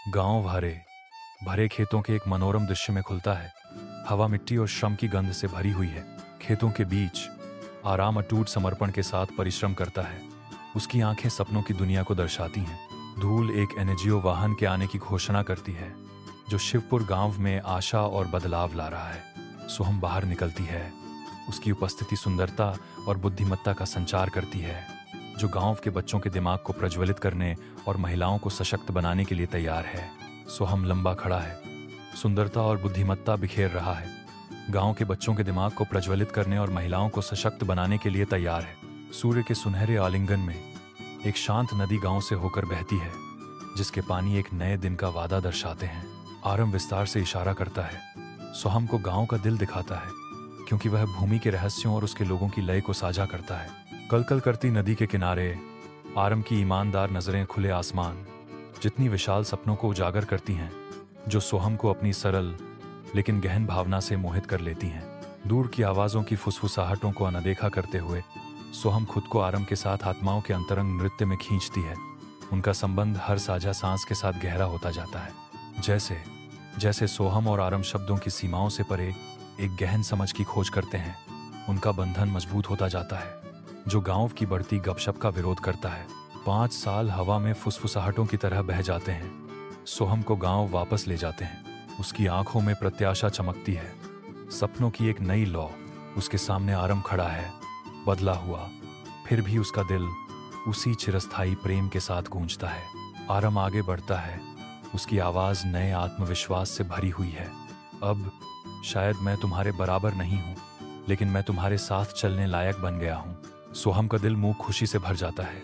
गांव भरे भरे खेतों के एक मनोरम दृश्य में खुलता है। हवा मिट्टी और श्रम की गंध से भरी हुई है। खेतों के बीच आराम अटूट समर्पण के साथ परिश्रम करता है। उसकी आंखें सपनों की दुनिया को दर्शाती हैं। धूल एक एनजीओ वाहन के आने की घोषणा करती है, जो शिवपुर गांव में आशा और बदलाव ला रहा है। सोहम बाहर निकलती है। उसकी उपस्थिति सुंदरता और बुद्धिमत्ता का संचार करती है, जो गांव के बच्चों के दिमाग को प्रज्वलित करने और महिलाओं को सशक्त बनाने के लिए तैयार है। सोहम लंबा खड़ा है, सुंदरता और बुद्धिमत्ता बिखेर रहा है। गांव के बच्चों के दिमाग को प्रज्वलित करने और महिलाओं को सशक्त बनाने के लिए तैयार है। सूर्य के सुनहरे आलिंगन में एक शांत नदी गांव से होकर बहती है, जिसके पानी एक नए दिन का वादा दर्शाते हैं। आरम विस्तार से इशारा करता है। सोहम को गांव का दिल दिखाता है, क्योंकि वह भूमि के रहस्यों और उसके लोगों की लय को साझा करता है। कलकल करती नदी के किनारे आरम की ईमानदार नजरें खुले आसमान जितनी विशाल सपनों को उजागर करती हैं, जो सोहम को अपनी सरल लेकिन गहन भावना से मोहित कर लेती हैं। दूर की आवाज़ों की फुसफुसाहटों को अनदेखा करते हुए सोहम खुद को आरम के साथ आत्माओं के अंतरंग नृत्य में खींचती है। उनका संबंध हर साझा सांस के साथ गहरा होता जाता है। जैसे जैसे सोहम और आरम शब्दों की सीमाओं से परे एक गहन समझ की खोज करते हैं, उनका बंधन मजबूत होता जाता है, जो गांव की बढ़ती गपशप का विरोध करता है। 5 साल हवा में फुसफुसाहटों की तरह बह जाते हैं। सोहम को गांव वापस ले जाते हैं। उसकी आंखों में प्रत्याशा चमकती है। सपनों की एक नई लौ। उसके सामने आरम खड़ा है, बदला हुआ, फिर भी उसका दिल उसी चिरस्थायी प्रेम के साथ गूंजता है। आरम आगे बढ़ता है। उसकी आवाज नए आत्मविश्वास से भरी हुई है। अब शायद मैं तुम्हारे बराबर नहीं हूं, लेकिन मैं तुम्हारे साथ चलने लायक बन गया हूं। सोहम का दिल मुंह खुशी से भर जाता है,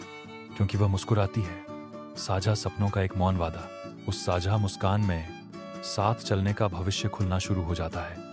क्योंकि वह मुस्कुराती है। साझा सपनों का एक मौन वादा। उस साझा मुस्कान में साथ चलने का भविष्य खुलना शुरू हो जाता है।